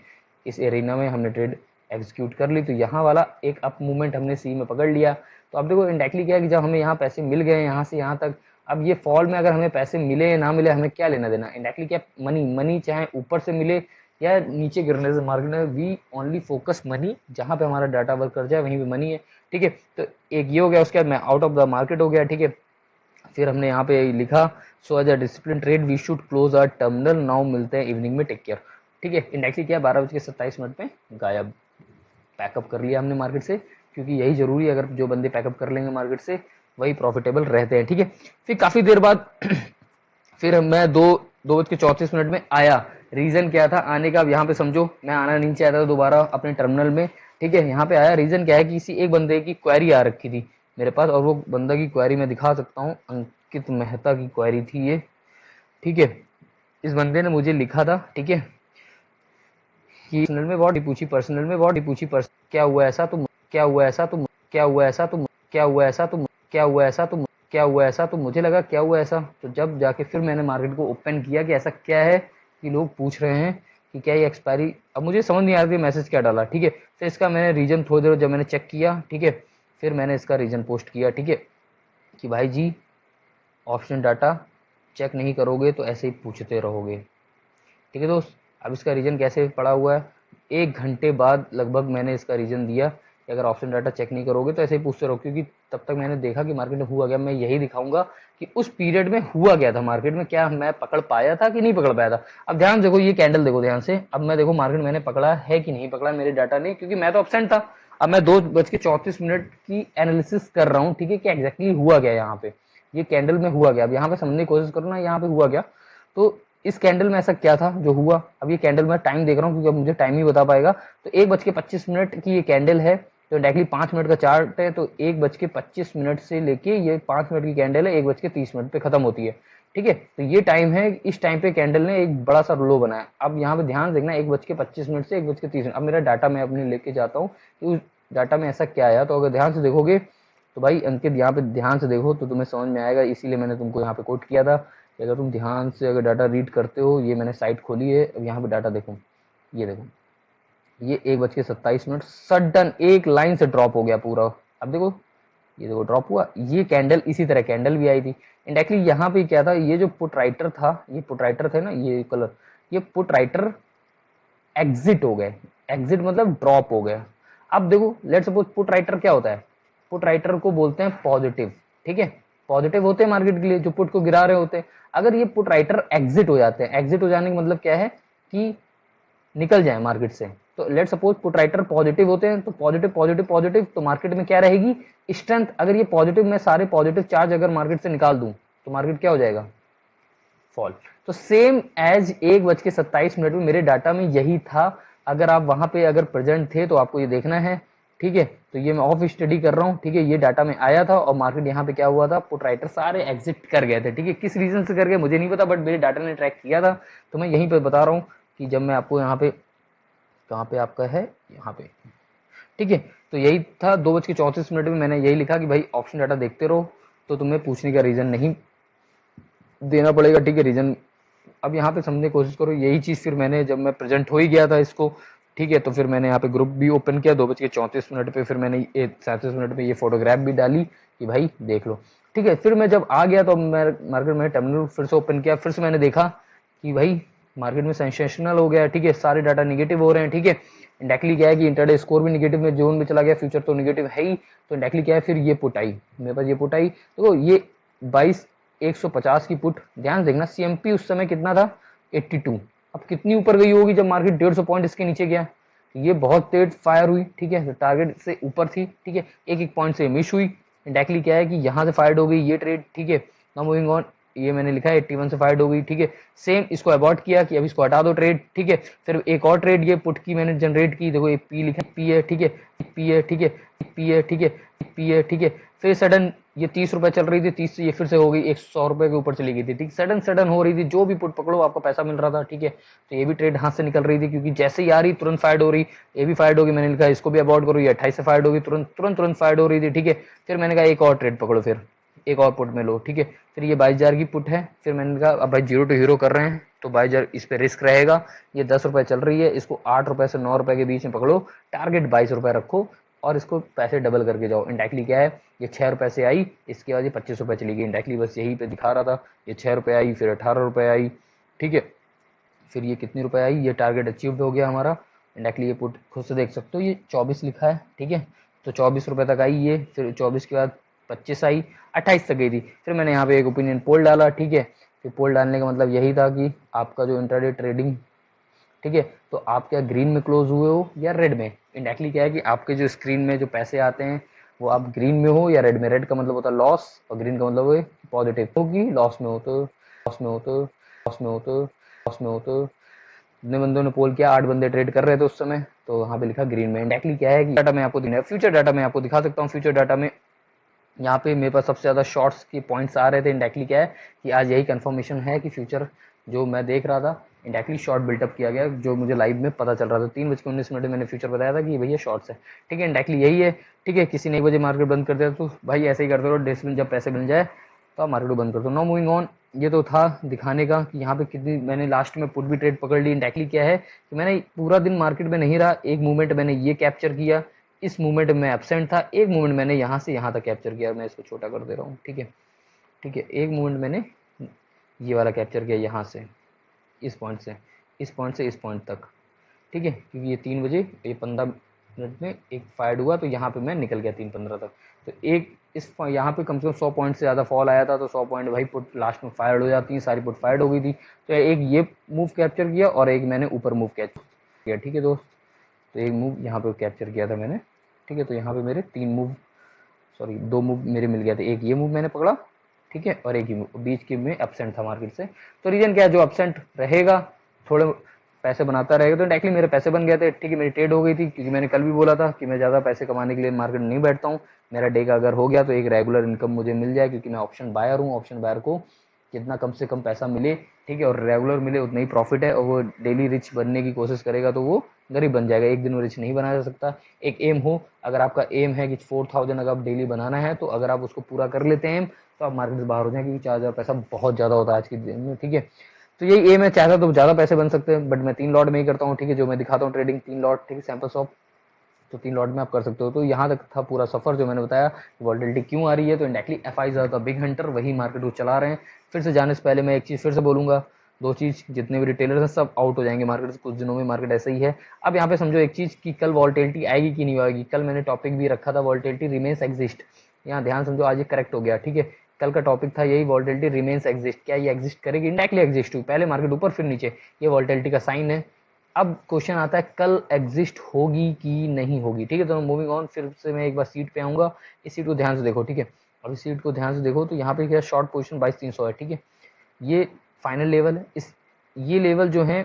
इस एरिना में हमने ट्रेड एग्जीक्यूट कर ली। तो यहाँ वाला एक अप मूवमेंट हमने सी में पकड़ लिया। तो अब देखो इंडायरेक्टली क्या है कि जब हमें यहाँ पैसे मिल गए यहाँ से यहाँ तक, अब ये फॉल में अगर हमें पैसे मिले या ना मिले हमें क्या लेना देना। इंडायरेक्टली क्या, मनी चाहे ऊपर से मिले या नीचे गिरने से मार्केट में, वी ओनली फोकस मनी, जहाँ पे हमारा डाटा वर्क कर जाए वहीं पे मनी है। ठीक है, तो एक ये हो गया। उसके बाद मैं आउट ऑफ द मार्केट हो गया। ठीक है, फिर हमने यहाँ पे लिखा so as a discipline trade we should close our terminal now, मिलते हैं इवनिंग में, टेक केयर। ठीक है, इंडेक्सली क्या 12:27 में गायब, पैकअप कर लिया हमने मार्केट से, क्योंकि यही जरूरी है। अगर जो बंदे पैकअप कर लेंगे मार्केट से वही प्रॉफिटेबल रहते हैं। ठीक है, फिर काफी देर बाद फिर मैं 2:34 में आया। रीजन क्या था आने का, अब यहाँ पे समझो मैं आना नहीं चाहता था दोबारा अपने टर्मिनल में। ठीक है, यहाँ पे आया। रीजन क्या है कि किसी एक बंदे की क्वेरी आ रखी थी मेरे पास, और वो बंदा की क्वेरी मैं दिखा सकता हूँ। अंकित मेहता की क्वेरी थी ये। ठीक है, इस बंदे ने मुझे लिखा था। ठीक है, कि पर्सनल में बहुत पूछी, पर्सनल में बहुत पूछी, क्या हुआ ऐसा तुम, क्या हुआ ऐसा तुम, क्या हुआ ऐसा तुम, क्या हुआ ऐसा तुम, क्या हुआ ऐसा तुम, क्या हुआ ऐसा। तो मुझे लगा क्या हुआ ऐसा, तो जब जाके फिर मैंने मार्केट को ओपन किया कि ऐसा क्या है कि लोग पूछ रहे हैं कि क्या ये एक्सपायरी। अब मुझे समझ नहीं आ रही मैसेज क्या डाला। ठीक है, फिर इसका मैंने रीजन थोड़ी देर जब मैंने चेक किया, ठीक है, फिर मैंने इसका रीजन पोस्ट किया। ठीक है, कि भाई जी ऑप्शन डाटा चेक नहीं करोगे तो ऐसे ही पूछते रहोगे। ठीक है दोस्त, अब इसका रीजन कैसे पड़ा हुआ है, 1 घंटे बाद लगभग मैंने इसका रीजन दिया कि अगर ऑप्शन डाटा चेक नहीं करोगे तो ऐसे ही पूछते रहो, क्योंकि तब तक मैंने देखा कि मार्केट में हुआ गया। मैं यही दिखाऊंगा कि उस पीरियड में हुआ गया था मार्केट में, क्या मैं पकड़ पाया था कि नहीं पकड़ पाया था। अब ध्यान देखो, ये कैंडल देखो ध्यान से। अब मैं देखो मार्केट मैंने पकड़ा है कि नहीं पकड़ा मेरे डाटा ने, क्योंकि मैं तो एब्सेंट था। अब मैं 2:34 की एनालिसिस कर रहा हूँ। ठीक है, कि एग्जैक्टली हुआ गया यहाँ पे, ये कैंडल में हुआ गया। अब यहाँ पे समझने की कोशिश करो ना, यहाँ पे हुआ गया। तो इस कैंडल में ऐसा क्या था जो हुआ। अब ये कैंडल में टाइम देख रहा हूँ, क्योंकि अब मुझे टाइम ही बता पाएगा। तो 1:25 की ये कैंडल है, तो डायरेक्टली 5 मिनट का चार्ट है। तो 1:25 से लेके ये 5 मिनट की कैंडल है, 1:30 पे खत्म होती है। ठीक है, तो ये टाइम है, इस टाइम पे कैंडल ने एक बड़ा सा लो बनाया। अब यहाँ पे ध्यान देखना, 1:25 से 1:30। अब मेरा डाटा मैं अपने लेके जाता हूँ कि उस डाटा में ऐसा क्या आया। तो अगर ध्यान से देखोगे तो भाई अंकित, यहाँ पे ध्यान से देखो तो तुम्हें समझ में आएगा, इसीलिए मैंने तुमको यहाँ पे कोट किया था। अगर तुम ध्यान से अगर डाटा रीड करते हो, ये मैंने साइट खोली है, अब यहाँ पे डाटा देखो, ये देखो, ये 1:27 सडन एक लाइन से ड्रॉप हो गया पूरा। अब देखो, ये देखो ड्रॉप हुआ। ये कैंडल इसी तरह कैंडल भी आई थी। इंडायरेक्टली यहाँ पे क्या था, ये जो पुट राइटर था, ये पुट राइटर थे ना, ये कलर, ये पुट राइटर एग्जिट हो गए। एग्जिट मतलब ड्रॉप हो गया। अब देखो लेट्स सपोज पुट राइटर क्या होता है, पुट राइटर को बोलते हैं पॉजिटिव। ठीक है, पॉजिटिव होते हैं मार्केट के लिए, जो पुट को गिरा रहे होते हैं। अगर ये पुट राइटर एग्जिट हो जाते हैं, एग्जिट हो जाने का मतलब क्या है कि निकल जाए मार्केट से, तो let suppose put writer positive होते हैं, तो पॉजिटिव पॉजिटिव पॉजिटिव, तो मार्केट में क्या रहेगी, स्ट्रेंथ। अगर ये पॉजिटिव, मैं सारे पॉजिटिव चार्ज अगर मार्केट से निकाल दूं तो मार्केट क्या हो जाएगा, फॉल। तो सेम एज 1:27 में मेरे डाटा में यही था। अगर आप वहां पे अगर प्रेजेंट थे तो आपको ये देखना है, ठीक है। तो ये मैं ऑफ स्टडी कर रहा हूँ, ठीक है। ये डाटा में आया था और मार्केट यहाँ पे क्या हुआ था, पुट राइटर सारे एग्जिट कर गए थे, ठीक है। किस रीजन से कर गए मुझे नहीं पता, बट मेरे डाटा ने ट्रैक किया था। तो मैं यहीं पे बता रहा हूँ कि जब मैं आपको यहाँ पे, कहाँ पे आपका है, यहाँ पे, ठीक है। तो यही था 2:34 में मैंने यही लिखा कि भाई ऑप्शन डाटा देखते रहो, तो तुम्हें पूछने का रीजन नहीं देना पड़ेगा, ठीक है। रीजन अब यहाँ पे समझने की कोशिश करो। यही चीज फिर मैंने, जब मैं प्रेजेंट हो ही गया था इसको, ठीक है, तो फिर मैंने यहाँ पे ग्रुप भी ओपन किया 2:34 पे, फिर मैंने 37 पे ये फोटोग्राफ भी डाली कि भाई देख लो, ठीक है। फिर मैं जब आ गया तो मैं मार्केट में टर्मिनल फिर से ओपन किया, फिर से मैंने देखा कि भाई मार्केट में सेंसेशनल हो गया, ठीक है। सारे डाटा निगेटिव हो रहे हैं, ठीक है। इंडायरेक्टली क्या है कि इंटरडे स्कोर भी निगेटिव में जोन में चला गया, फ्यूचर तो निगेटिव है ही। तो इंडायरेक्टली क्या है, फिर ये पुट आई मेरे पास, ये पुट आई। तो ये 22,150 की पुट, ध्यान देखना सीएमपी उस समय कितना था, 82। अब कितनी ऊपर गई होगी जब मार्केट 150 पॉइंट इसके नीचे गया, ये बहुत तेज फायर हुई, ठीक है। टारगेट से ऊपर थी, ठीक है, एक एक पॉइंट से मिस हुई। डायरेक्टली क्या है कि यहाँ से फायर हो गई ये ट्रेड, ठीक है। नाउ मूविंग ऑन, ये मैंने लिखा है 81 से फायर हो गई, ठीक है। सेम इसको अबॉर्ट किया कि अब इसको हटा दो ट्रेड, ठीक है। फिर एक और ट्रेड ये पुट की मैंने जनरेट की, देखो ये पी लिखा, पी है, ठीक है, पी है, ठीक है, पी है, ठीक है, पी है, ठीक है। फिर सडन ये 30 रुपए चल रही थी, 30 से ये फिर से हो गई 100 रुपए के ऊपर चली गई थी, ठीक। सडन सडन हो रही थी, जो भी पुट पकड़ो आपको पैसा मिल रहा था, ठीक है। तो ये भी ट्रेड हाथ से निकल रही थी, क्योंकि जैसे ही आ रही तुरंत फाइड हो रही, ये भी फाइड होगी। मैंने लिखा इसको भी अबॉर्ड करो, ये 28 से फाइड होगी, तुरंत तुरंत तुरंत फाइड हो रही थी, ठीक है। फिर मैंने कहा एक और ट्रेड पकड़ो, फिर एक और पुट में लो, ठीक है। फिर ये 22,000 की पुट है। फिर मैंने कहा अब भाई 0 टू हीरो कर रहे हैं तो 22,000 इस पे रिस्क रहेगा। ये 10 रुपए चल रही है, इसको 8 रुपए से 9 रुपए के बीच में पकड़ो, टारगेट 22 रुपए रखो और इसको पैसे डबल करके जाओ। इंडायरेक्टली क्या है, ये 6 रुपए से आई, इसके बाद ये 25 रुपए चली गई। इंडायरेक्टली बस यही पे दिखा रहा था, ये 6 रुपए आई, फिर 18 रुपए आई, ठीक है। फिर ये कितनी रुपए आई, ये टारगेट अचीव हो गया हमारा। इंडायरेक्टली ये पुट खुद से देख सकते हो, ये 24 लिखा है, ठीक है। तो 24 रुपए तक आई ये, फिर 24 के बाद 25 आई, 28 तक गई थी। फिर मैंने यहाँ पे एक ओपिनियन पोल डाला, ठीक है। फिर पोल डालने का मतलब यही था कि आपका जो इंट्राडे ट्रेडिंग, ठीक है, तो आप क्या ग्रीन में क्लोज हुए हो या रेड में। इंडायरेक्टली क्या है कि आपके जो स्क्रीन में जो पैसे आते हैं वो आप ग्रीन में हो या रेड में। रेड का मतलब होता है लॉस और ग्रीन का मतलब है पॉजिटिव, होगी लॉस में हो तो, लॉस में हो तो, लॉस में हो तो, लॉस में हो तो। जितने बंदों ने पोल किया, 8 बंदे ट्रेड कर रहे थे उस समय, तो वहाँ पे लिखा ग्रीन में। इंडायरेक्टली क्या है कि डाटा में आपको दिखा, फ्यूचर डाटा में आपको दिखा सकता हूँ। फ्यूचर डाटा में यहाँ पे मेरे पास सबसे ज्यादा शॉर्ट्स के पॉइंट्स आ रहे थे। इंडायरेक्टली क्या है कि आज यही कंफर्मेशन है कि फ्यूचर जो मैं देख रहा था, इंडायरेक्टली शॉर्ट बिल्टअप किया गया, जो मुझे लाइव में पता चल रहा था। 3:19 में मैंने फ्यूचर बताया था कि भैया शॉर्ट्स है, ठीक है। इंडायरेक्टली यही है, ठीक है। किसी ने 1 बजे मार्केट बंद कर दिया तो भाई ऐसे ही करते रहो, डेस्बिन जब पैसे मिल जाए तो आप मार्केट को बंद कर दो। नो मूविंग ऑन, ये तो था दिखाने का कि यहाँ पे कितनी मैंने लास्ट में पुट भी ट्रेड पकड़ ली। इंडायरेक्टली क्या है कि मैंने पूरा दिन मार्केट में नहीं रहा, एक मूवमेंट मैंने ये कैप्चर किया, इस मूवमेंट में एब्सेंट था, एक मूवमेंट मैंने यहाँ से यहाँ तक कैप्चर किया। मैं इसको छोटा कर दे रहा हूँ, ठीक है, ठीक है। एक मूवमेंट मैंने ये वाला कैप्चर किया, यहाँ से इस पॉइंट से इस पॉइंट से इस पॉइंट तक, ठीक है। क्योंकि ये 3 बजे ये 15 मिनट में एक फायर्ड हुआ, तो यहाँ पे मैं निकल गया 3:15 तक। तो एक इस यहाँ पे कम से कम 100 पॉइंट से ज़्यादा फॉल आया था, तो 100 पॉइंट भाई पुट लास्ट में फायर्ड हो जाती है, सारी पुट फायर्ड हो गई थी। तो एक ये मूव कैप्चर किया और एक मैंने ऊपर मूव कैप्चर किया, ठीक है दोस्त। तो एक मूव यहाँ पे कैप्चर किया था मैंने, ठीक है। तो यहाँ पे मेरे 3 मूव, सॉरी 2 मूव मेरे मिल गए थे। एक ये मूव मैंने पकड़ा, ठीक है, और एक ही मूव बीच के में एब्सेंट था मार्केट से। तो रीजन क्या है, जो एब्सेंट रहेगा थोड़े पैसे बनाता रहेगा। तो डायरेक्टली मेरे पैसे बन गए थे, ठीक है। मेरी ट्रेड हो गई थी, क्योंकि मैंने कल भी बोला था कि मैं ज़्यादा पैसे कमाने के लिए मार्केट नहीं बैठता हूँ। मेरा डे का अगर हो गया तो एक रेगुलर इनकम मुझे मिल जाए, क्योंकि मैं ऑप्शन बायर हूँ। ऑप्शन बायर को जितना कम से कम पैसा मिले, ठीक है, और रेगुलर मिले, उतना ही प्रॉफिट है। और वो डेली रिच बनने की कोशिश करेगा तो वो गरीब बन जाएगा, एक दिन में रिच नहीं बनाया जा सकता। एक एम हो, अगर आपका एम है कि 4,000 अगर आप डेली बनाना है, तो अगर आप उसको पूरा कर लेते हैं तो आप मार्केट से बाहर हो जाएं, क्योंकि 4,000 पैसा बहुत ज़्यादा होता है आज के दिन में, ठीक है। तो यही एम है, चाहता तो ज़्यादा पैसे बन सकते हैं, बट मैं 3 लॉट में ही करता हूँ, ठीक है। जो मैं दिखाता हूँ ट्रेडिंग 3 लॉट, ठीक है, सैंपल शॉप, तो 3 लॉट में आप कर सकते हो। तो यहाँ तक था पूरा सफर जो मैंने बताया, वॉलेटिलिटी क्यों आ रही है। तो इंडायरेक्टली एफआई ज़्यादा बिग हंटर वही मार्केट को चला रहे हैं। फिर से जाने से पहले मैं एक चीज़ फिर से बोलूंगा, 2 चीज़, जितने भी रिटेलर्स हैं सब आउट हो जाएंगे मार्केट से कुछ दिनों में। मार्केट ऐसे ही है। अब यहाँ पे समझो एक चीज़ कि कल वॉलेटिलिटी आएगी कि नहीं आएगी। कल मैंने टॉपिक भी रखा था वॉलेटिलिटी रिमेन्स एग्जिस्ट, यहाँ ध्यान समझो, आज ये करेक्ट हो गया, ठीक है। कल का टॉपिक था यही, वॉलेटिलिटी रिमेन्स एग्जिस्ट, क्या ये एग्जिस्ट करेगी। इंडायरेक्टली एग्जिस्ट हुई, पहले मार्केट ऊपर फिर नीचे, ये वॉलेटिलिटी का साइन है, अब क्वेश्चन आता है कल एग्जिस्ट होगी कि नहीं होगी, ठीक है। तो मूविंग ऑन, फिर से मैं एक बार सीट पे आऊंगा। इस सीट को ध्यान से देखो, ठीक है। अब इस सीट को ध्यान से देखो तो यहाँ पे क्या शॉर्ट पोजीशन 22,300 है, ठीक है। ये फाइनल लेवल है। इस ये लेवल जो है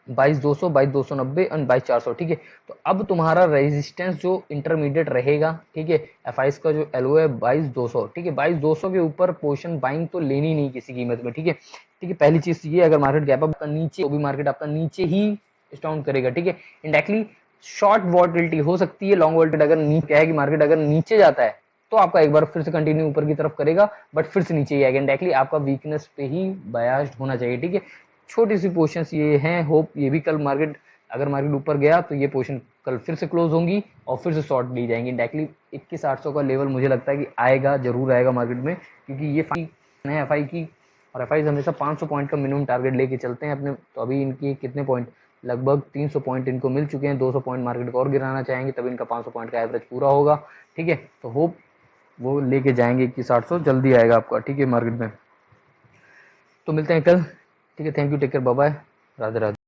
22,200, 22,290 एंड 22,400, ठीक है। तो अब तुम्हारा रेजिस्टेंस जो इंटरमीडिएट रहेगा, ठीक है, F5 का जो एलओ है 22,200, ठीक है। 22,200 के ऊपर पोजीशन बाइंग तो लेनी नहीं किसी कीमत में, ठीक है। ठीक है, पहली चीज ये, अगर मार्केट गैप अप नीचे, तो भी मार्केट आपका नीचे ही स्टाउन करेगा, ठीक है। इंडायरेक्टली शॉर्ट वॉलेटिलिटी हो सकती है, लॉन्ग वॉलेटिलिटी अगर नीचे है कि मार्केट अगर नीचे जाता है तो आपका एक बार फिर से कंटिन्यू ऊपर की तरफ करेगा, बट फिर से नीचे ही आएगा। इंडायरेक्टली आपका वीकनेस पे ही बायास्ड होना चाहिए, ठीक है। छोटी सी पोजीशंस ये हैं, होप ये भी कल मार्केट, अगर मार्केट ऊपर गया तो ये पोजीशन कल फिर से क्लोज होंगी और फिर से शॉर्ट ली जाएंगी। डायरेक्टली 21,800 का लेवल मुझे लगता है कि आएगा, जरूर आएगा मार्केट में, क्योंकि ये है एफआई की, और एफआई हमेशा 500 पॉइंट का मिनिमम टारगेट लेके चलते हैं अपने। तो अभी इनकी कितने पॉइंट, लगभग 300 पॉइंट इनको मिल चुके हैं। 200 पॉइंट मार्केट को और गिराना चाहेंगे तब इनका 500 पॉइंट का एवरेज पूरा होगा, ठीक है। तो होप वो लेके जाएंगे 21,800, जल्दी आएगा आपका, ठीक है, मार्केट में। तो मिलते हैं कल, ठीक है। Thank you, take care, bye bye, Radhe Radhe.